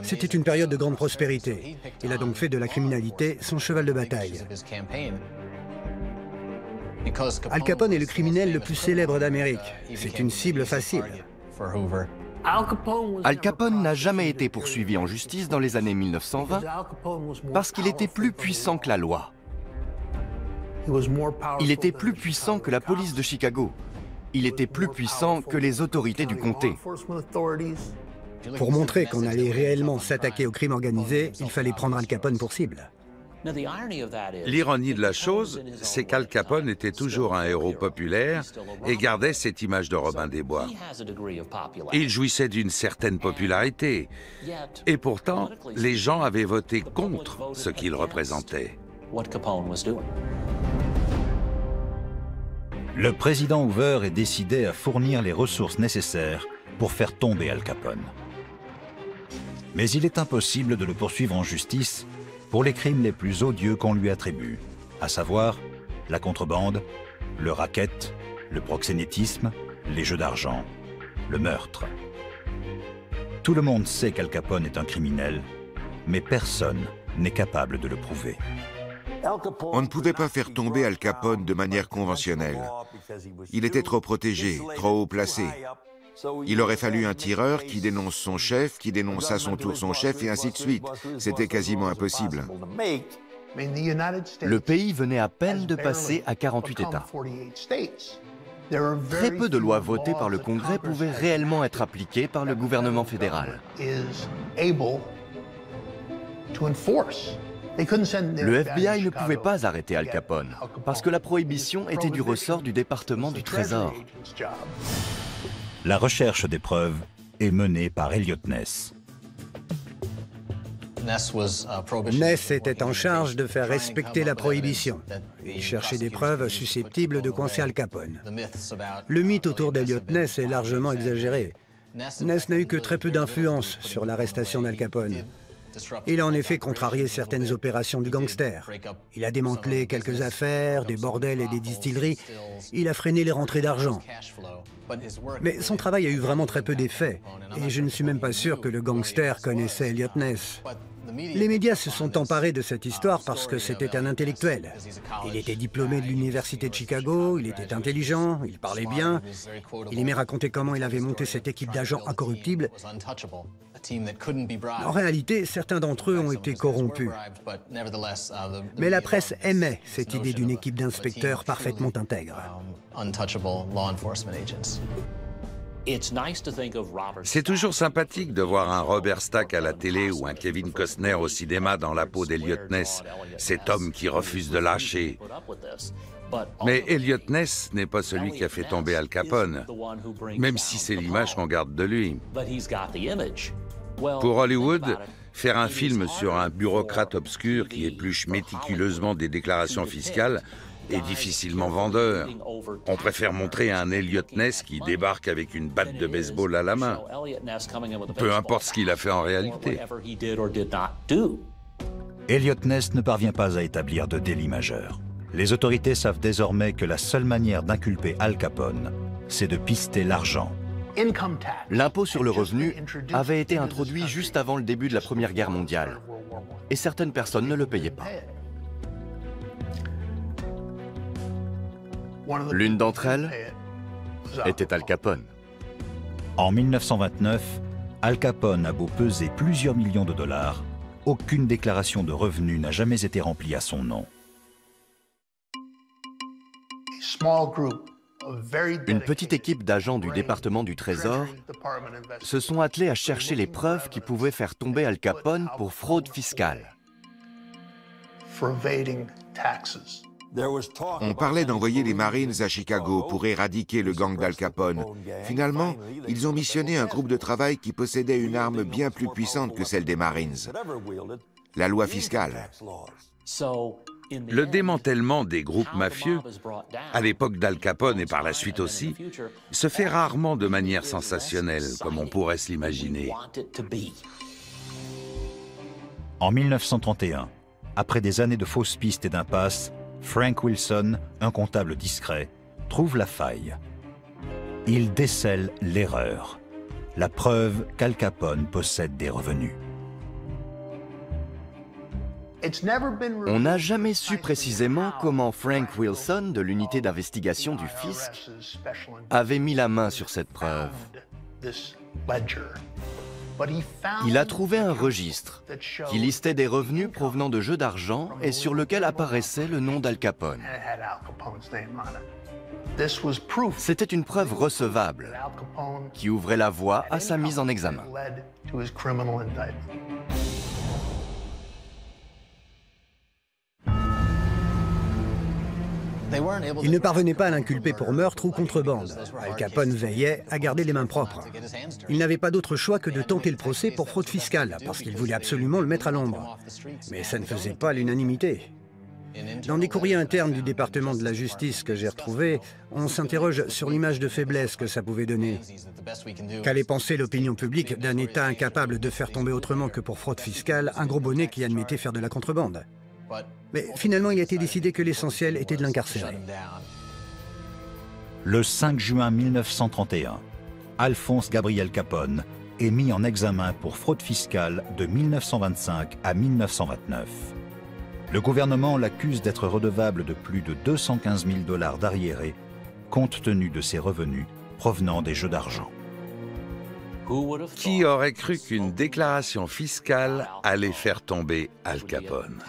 C'était une période de grande prospérité. Il a donc fait de la criminalité son cheval de bataille. Al Capone est le criminel le plus célèbre d'Amérique. C'est une cible facile. Al Capone n'a jamais été poursuivi en justice dans les années 1920 parce qu'il était plus puissant que la loi. Il était plus puissant que la police de Chicago. Il était plus puissant que les autorités du comté. Pour montrer qu'on allait réellement s'attaquer au crime organisé, il fallait prendre Al Capone pour cible. L'ironie de la chose, c'est qu'Al Capone était toujours un héros populaire et gardait cette image de Robin des Bois. Il jouissait d'une certaine popularité. Et pourtant, les gens avaient voté contre ce qu'il représentait. Le président Hoover est décidé à fournir les ressources nécessaires pour faire tomber Al Capone. Mais il est impossible de le poursuivre en justice pour les crimes les plus odieux qu'on lui attribue, à savoir la contrebande, le racket, le proxénétisme, les jeux d'argent, le meurtre. Tout le monde sait qu'Al Capone est un criminel, mais personne n'est capable de le prouver. On ne pouvait pas faire tomber Al Capone de manière conventionnelle. Il était trop protégé, trop haut placé. Il aurait fallu un tireur qui dénonce son chef, qui dénonce à son tour son chef, et ainsi de suite. C'était quasiment impossible. Le pays venait à peine de passer à 48 États. Très peu de lois votées par le Congrès pouvaient réellement être appliquées par le gouvernement fédéral. Le FBI ne pouvait pas arrêter Al Capone, parce que la prohibition était du ressort du département du Trésor. La recherche des preuves est menée par Eliot Ness. Ness était en charge de faire respecter la prohibition. Il cherchait des preuves susceptibles de coincer Al Capone. Le mythe autour d'Eliot Ness est largement exagéré. Ness n'a eu que très peu d'influence sur l'arrestation d'Al Capone. Il a en effet contrarié certaines opérations du gangster. Il a démantelé quelques affaires, des bordels et des distilleries. Il a freiné les rentrées d'argent. Mais son travail a eu vraiment très peu d'effet. Et je ne suis même pas sûr que le gangster connaissait Eliot Ness. Les médias se sont emparés de cette histoire parce que c'était un intellectuel. Il était diplômé de l'université de Chicago, il était intelligent, il parlait bien. Il aimait raconter comment il avait monté cette équipe d'agents incorruptibles. En réalité, certains d'entre eux ont été corrompus. Mais la presse aimait cette idée d'une équipe d'inspecteurs parfaitement intègre. C'est toujours sympathique de voir un Robert Stack à la télé ou un Kevin Costner au cinéma dans la peau d'Eliot Ness, cet homme qui refuse de lâcher. Mais Eliot Ness n'est pas celui qui a fait tomber Al Capone, même si c'est l'image qu'on garde de lui. Pour Hollywood, faire un film sur un bureaucrate obscur qui épluche méticuleusement des déclarations fiscales est difficilement vendeur. On préfère montrer un Eliot Ness qui débarque avec une batte de baseball à la main. Peu importe ce qu'il a fait en réalité. Eliot Ness ne parvient pas à établir de délit majeur. Les autorités savent désormais que la seule manière d'inculper Al Capone, c'est de pister l'argent. L'impôt sur le revenu avait été introduit juste avant le début de la Première Guerre mondiale. Et certaines personnes ne le payaient pas. L'une d'entre elles était Al Capone. En 1929, Al Capone a beau peser plusieurs millions de dollars, aucune déclaration de revenus n'a jamais été remplie à son nom. Une petite équipe d'agents du département du Trésor se sont attelés à chercher les preuves qui pouvaient faire tomber Al Capone pour fraude fiscale. On parlait d'envoyer les Marines à Chicago pour éradiquer le gang d'Al Capone. Finalement, ils ont missionné un groupe de travail qui possédait une arme bien plus puissante que celle des Marines, la loi fiscale. Le démantèlement des groupes mafieux, à l'époque d'Al Capone et par la suite aussi, se fait rarement de manière sensationnelle, comme on pourrait se l'imaginer. En 1931, après des années de fausses pistes et d'impasses, Frank Wilson, un comptable discret, trouve la faille. Il décèle l'erreur, la preuve qu'Al Capone possède des revenus. On n'a jamais su précisément comment Frank Wilson, de l'unité d'investigation du fisc, avait mis la main sur cette preuve. Il a trouvé un registre qui listait des revenus provenant de jeux d'argent et sur lequel apparaissait le nom d'Al Capone. C'était une preuve recevable qui ouvrait la voie à sa mise en examen. Ils ne parvenaient pas à l'inculper pour meurtre ou contrebande. Al Capone veillait à garder les mains propres. Il n'avait pas d'autre choix que de tenter le procès pour fraude fiscale, parce qu'il voulait absolument le mettre à l'ombre. Mais ça ne faisait pas l'unanimité. Dans des courriers internes du département de la justice que j'ai retrouvés, on s'interroge sur l'image de faiblesse que ça pouvait donner. Qu'allait penser l'opinion publique d'un État incapable de faire tomber autrement que pour fraude fiscale un gros bonnet qui admettait faire de la contrebande? Mais finalement, il a été décidé que l'essentiel était de l'incarcérer. Le 5 juin 1931, Alphonse Gabriel Capone est mis en examen pour fraude fiscale de 1925 à 1929. Le gouvernement l'accuse d'être redevable de plus de 215 000 $ d'arriérés, compte tenu de ses revenus provenant des jeux d'argent. Qui aurait cru qu'une déclaration fiscale allait faire tomber Al Capone?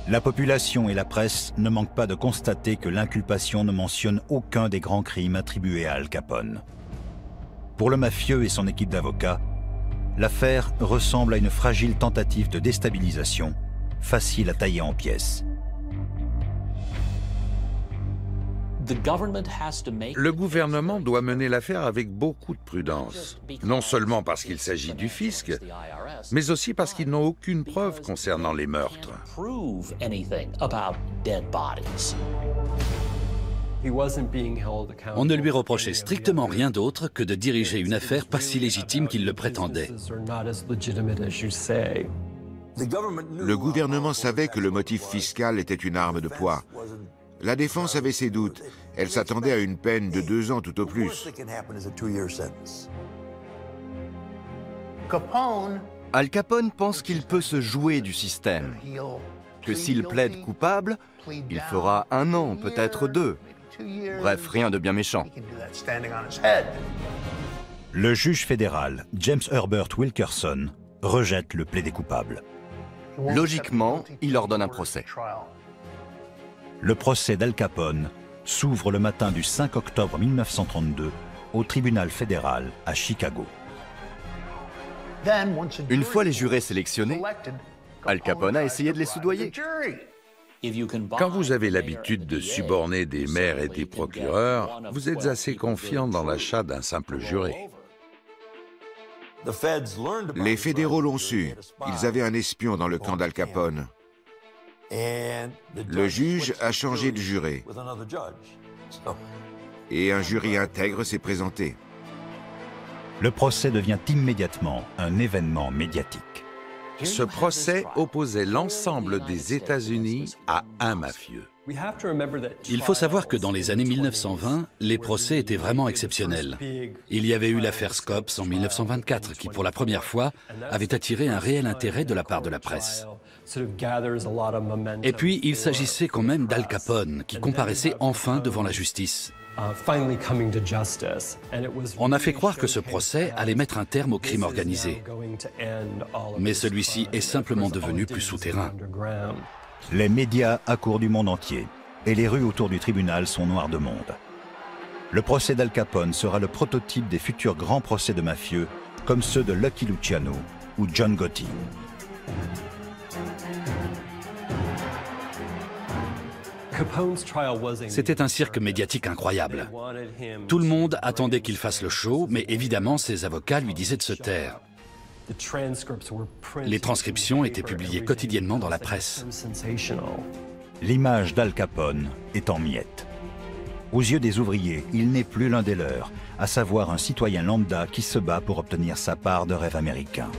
La population et la presse ne manquent pas de constater que l'inculpation ne mentionne aucun des grands crimes attribués à Al Capone. Pour le mafieux et son équipe d'avocats, l'affaire ressemble à une fragile tentative de déstabilisation, facile à tailler en pièces. Le gouvernement doit mener l'affaire avec beaucoup de prudence, non seulement parce qu'il s'agit du fisc, mais aussi parce qu'ils n'ont aucune preuve concernant les meurtres. On ne lui reprochait strictement rien d'autre que de diriger une affaire pas si légitime qu'il le prétendait. Le gouvernement savait que le motif fiscal était une arme de poids. La défense avait ses doutes. Elle s'attendait à une peine de 2 ans tout au plus. Al Capone pense qu'il peut se jouer du système, que s'il plaide coupable, il fera 1 an, peut-être 2. Bref, rien de bien méchant. Le juge fédéral, James Herbert Wilkerson, rejette le plaidé coupable. Logiquement, il ordonne un procès. Le procès d'Al Capone s'ouvre le matin du 5 octobre 1932 au tribunal fédéral à Chicago. Une fois les jurés sélectionnés, Al Capone a essayé de les soudoyer. Quand vous avez l'habitude de suborner des maires et des procureurs, vous êtes assez confiant dans l'achat d'un simple juré. Les fédéraux l'ont su. Ils avaient un espion dans le camp d'Al Capone. Le juge a changé de juré. Et un jury intègre s'est présenté. Le procès devient immédiatement un événement médiatique. Ce procès opposait l'ensemble des États-Unis à un mafieux. Il faut savoir que dans les années 1920, les procès étaient vraiment exceptionnels. Il y avait eu l'affaire Scopes en 1924 qui, pour la première fois, avait attiré un réel intérêt de la part de la presse. Et puis, il s'agissait quand même d'Al Capone, qui comparaissait enfin devant la justice. On a fait croire que ce procès allait mettre un terme au crime organisé. Mais celui-ci est simplement devenu plus souterrain. Les médias accourent du monde entier et les rues autour du tribunal sont noires de monde. Le procès d'Al Capone sera le prototype des futurs grands procès de mafieux comme ceux de Lucky Luciano ou John Gotti. C'était un cirque médiatique incroyable. Tout le monde attendait qu'il fasse le show, mais évidemment, ses avocats lui disaient de se taire. Les transcriptions étaient publiées quotidiennement dans la presse. L'image d'Al Capone est en miettes. Aux yeux des ouvriers, il n'est plus l'un des leurs, à savoir un citoyen lambda qui se bat pour obtenir sa part de rêve américain.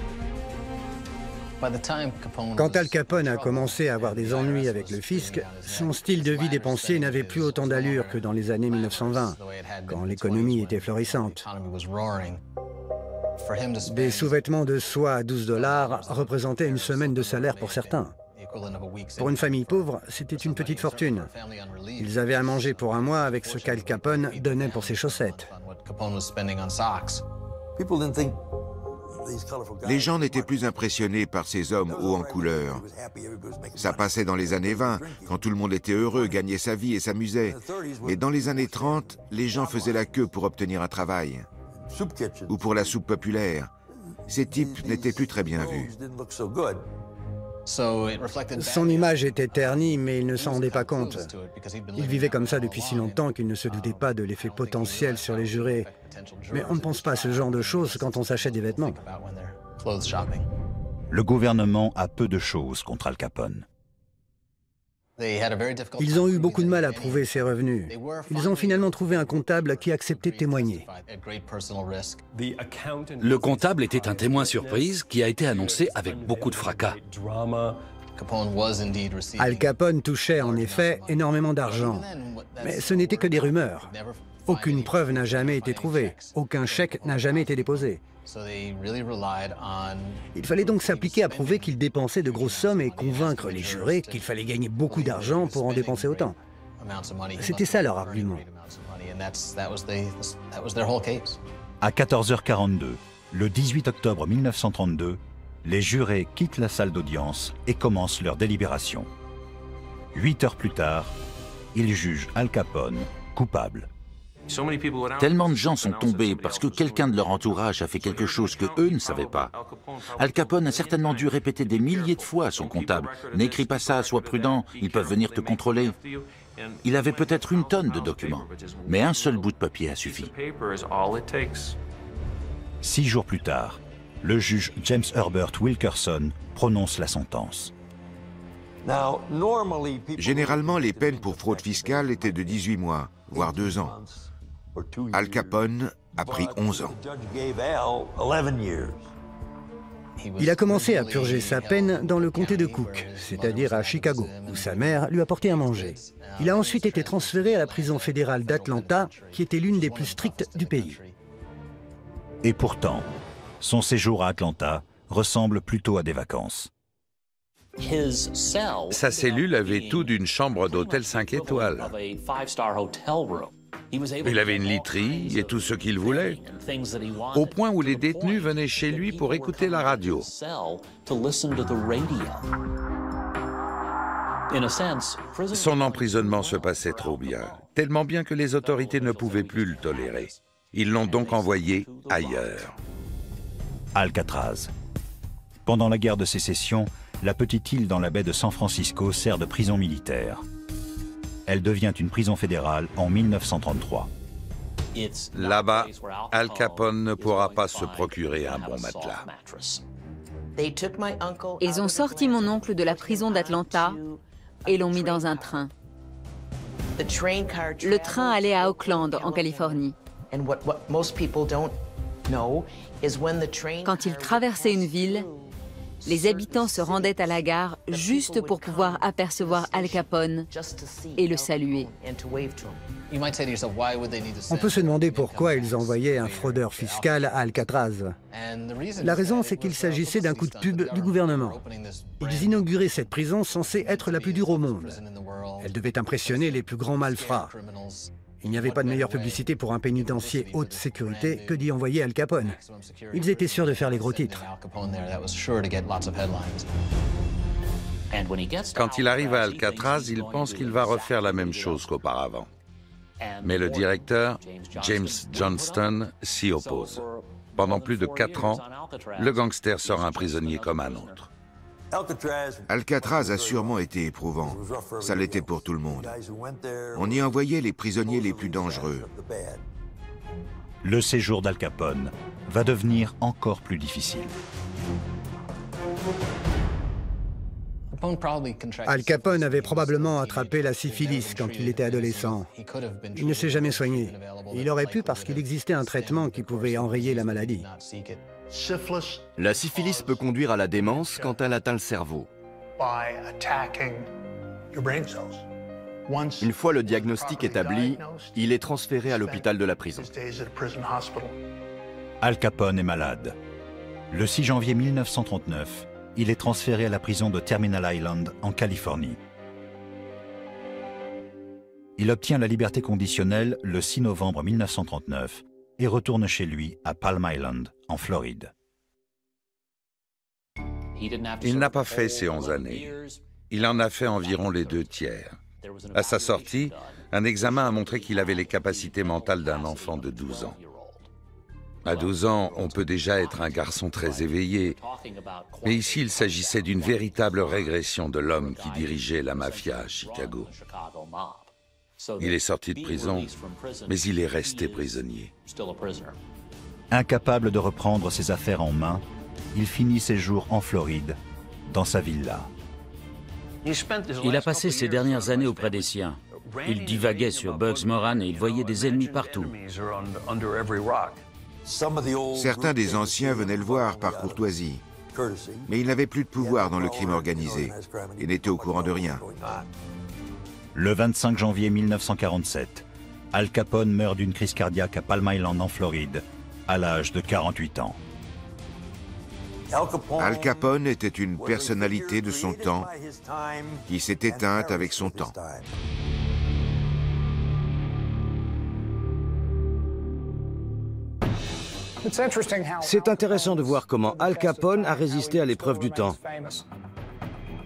Quand Al Capone a commencé à avoir des ennuis avec le fisc, son style de vie dépensier n'avait plus autant d'allure que dans les années 1920, quand l'économie était florissante. Des sous-vêtements de soie à 12 $ représentaient une semaine de salaire pour certains. Pour une famille pauvre, c'était une petite fortune. Ils avaient à manger pour un mois avec ce qu'Al Capone donnait pour ses chaussettes. Les gens n'étaient plus impressionnés par ces hommes hauts en couleur. Ça passait dans les années 20, quand tout le monde était heureux, gagnait sa vie et s'amusait. Mais dans les années 30, les gens faisaient la queue pour obtenir un travail. Ou pour la soupe populaire. Ces types n'étaient plus très bien vus. Son image était ternie, mais il ne s'en rendait pas compte. Il vivait comme ça depuis si longtemps qu'il ne se doutait pas de l'effet potentiel sur les jurés. Mais on ne pense pas à ce genre de choses quand on s'achète des vêtements. Le gouvernement a peu de choses contre Al Capone. Ils ont eu beaucoup de mal à prouver ses revenus. Ils ont finalement trouvé un comptable qui acceptait de témoigner. Le comptable était un témoin surprise qui a été annoncé avec beaucoup de fracas. Al Capone touchait en effet énormément d'argent. Mais ce n'était que des rumeurs. Aucune preuve n'a jamais été trouvée. Aucun chèque n'a jamais été déposé. Il fallait donc s'appliquer à prouver qu'il dépensait de grosses sommes et convaincre les jurés qu'il fallait gagner beaucoup d'argent pour en dépenser autant. C'était ça leur argument. À 14h42, le 18 octobre 1932, les jurés quittent la salle d'audience et commencent leur délibération. 8 heures plus tard, ils jugent Al Capone coupable. Tellement de gens sont tombés parce que quelqu'un de leur entourage a fait quelque chose que eux ne savaient pas. Al Capone a certainement dû répéter des milliers de fois à son comptable « N'écris pas ça, sois prudent, ils peuvent venir te contrôler ». Il avait peut-être une tonne de documents, mais un seul bout de papier a suffi. 6 jours plus tard, le juge James Herbert Wilkerson prononce la sentence. Généralement, les peines pour fraude fiscale étaient de 18 mois, voire 2 ans. Al Capone a pris 11 ans. Il a commencé à purger sa peine dans le comté de Cook, c'est-à-dire à Chicago, où sa mère lui apportait à manger. Il a ensuite été transféré à la prison fédérale d'Atlanta, qui était l'une des plus strictes du pays. Et pourtant, son séjour à Atlanta ressemble plutôt à des vacances. Sa cellule avait tout d'une chambre d'hôtel 5 étoiles. Il avait une literie et tout ce qu'il voulait, au point où les détenus venaient chez lui pour écouter la radio. Son emprisonnement se passait trop bien, tellement bien que les autorités ne pouvaient plus le tolérer. Ils l'ont donc envoyé ailleurs. Alcatraz. Pendant la guerre de sécession, la petite île dans la baie de San Francisco sert de prison militaire. Elle devient une prison fédérale en 1933. Là-bas, Al Capone ne pourra pas se procurer un bon matelas. Ils ont sorti mon oncle de la prison d'Atlanta et l'ont mis dans un train. Le train allait à Oakland, en Californie. Quand il traversait une ville, les habitants se rendaient à la gare juste pour pouvoir apercevoir Al Capone et le saluer. On peut se demander pourquoi ils envoyaient un fraudeur fiscal à Alcatraz. La raison, c'est qu'il s'agissait d'un coup de pub du gouvernement. Ils inauguraient cette prison censée être la plus dure au monde. Elle devait impressionner les plus grands malfrats. Il n'y avait pas de meilleure publicité pour un pénitencier haute sécurité que d'y envoyer Al Capone. Ils étaient sûrs de faire les gros titres. Quand il arrive à Alcatraz, il pense qu'il va refaire la même chose qu'auparavant. Mais le directeur, James Johnston, s'y oppose. Pendant plus de 4 ans, le gangster sera un prisonnier comme un autre. Alcatraz a sûrement été éprouvant. Ça l'était pour tout le monde. On y envoyait les prisonniers les plus dangereux. Le séjour d'Al Capone va devenir encore plus difficile. Al Capone avait probablement attrapé la syphilis quand il était adolescent. Il ne s'est jamais soigné. Il aurait pu parce qu'il existait un traitement qui pouvait enrayer la maladie. La syphilis peut conduire à la démence quand elle atteint le cerveau. Une fois le diagnostic établi, il est transféré à l'hôpital de la prison. Al Capone est malade. Le 6 janvier 1939, il est transféré à la prison de Terminal Island, en Californie. Il obtient la liberté conditionnelle le 6 novembre 1939 et retourne chez lui à Palm Island, en Floride. Il n'a pas fait ses 11 années. Il en a fait environ les 2 tiers. À sa sortie, un examen a montré qu'il avait les capacités mentales d'un enfant de 12 ans. À 12 ans, on peut déjà être un garçon très éveillé. Mais ici, il s'agissait d'une véritable régression de l'homme qui dirigeait la mafia à Chicago. Il est sorti de prison, mais il est resté prisonnier. Incapable de reprendre ses affaires en main, il finit ses jours en Floride, dans sa villa. Il a passé ses dernières années auprès des siens. Il divaguait sur Bugs Moran et il voyait des ennemis partout. Certains des anciens venaient le voir par courtoisie, mais il n'avait plus de pouvoir dans le crime organisé et n'était au courant de rien. Le 25 janvier 1947, Al Capone meurt d'une crise cardiaque à Palm Island en Floride, à l'âge de 48 ans. Al Capone était une personnalité de son temps qui s'est éteinte avec son temps. C'est intéressant de voir comment Al Capone a résisté à l'épreuve du temps.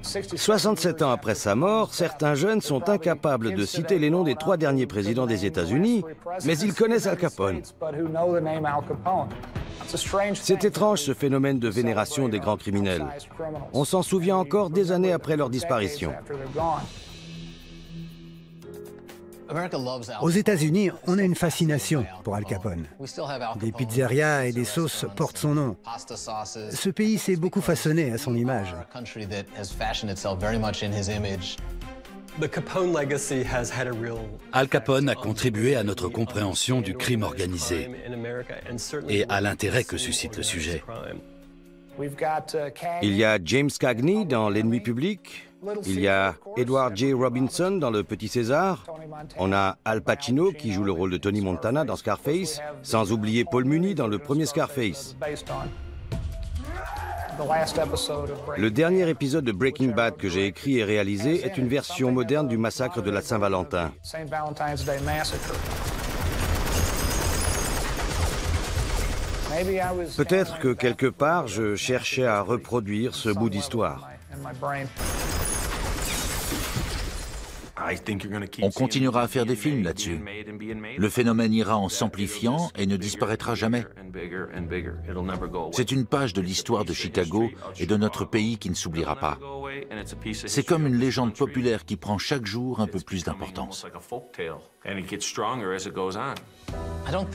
67 ans après sa mort, certains jeunes sont incapables de citer les noms des 3 derniers présidents des États-Unis, mais ils connaissent Al Capone. C'est étrange ce phénomène de vénération des grands criminels. On s'en souvient encore des années après leur disparition. Aux États-Unis, on a une fascination pour Al Capone. Des pizzerias et des sauces portent son nom. Ce pays s'est beaucoup façonné à son image. Al Capone a contribué à notre compréhension du crime organisé et à l'intérêt que suscite le sujet. Il y a James Cagney dans L'ennemi public. Il y a Edward J. Robinson dans Le Petit César. On a Al Pacino qui joue le rôle de Tony Montana dans Scarface, sans oublier Paul Muni dans le premier Scarface. Le dernier épisode de Breaking Bad que j'ai écrit et réalisé est une version moderne du massacre de la Saint-Valentin. Peut-être que quelque part, je cherchais à reproduire ce bout d'histoire. On continuera à faire des films là-dessus. Le phénomène ira en s'amplifiant et ne disparaîtra jamais. C'est une page de l'histoire de Chicago et de notre pays qui ne s'oubliera pas. C'est comme une légende populaire qui prend chaque jour un peu plus d'importance.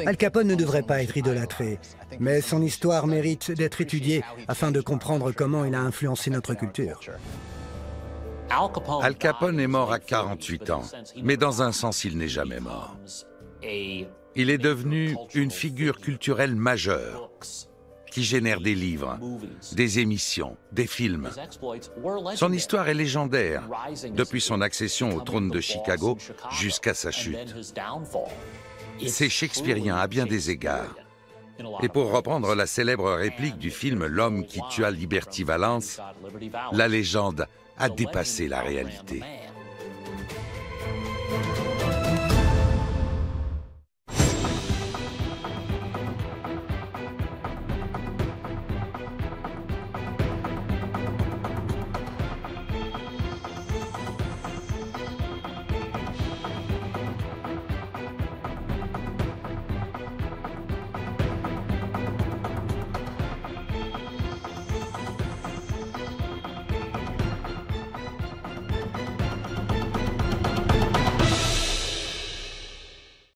Al Capone ne devrait pas être idolâtré, mais son histoire mérite d'être étudiée afin de comprendre comment il a influencé notre culture. Al Capone est mort à 48 ans, mais dans un sens, il n'est jamais mort. Il est devenu une figure culturelle majeure qui génère des livres, des émissions, des films. Son histoire est légendaire, depuis son accession au trône de Chicago jusqu'à sa chute. C'est shakespearien à bien des égards. Et pour reprendre la célèbre réplique du film L'homme qui tua Liberty Valance, la légende a dépassé la réalité.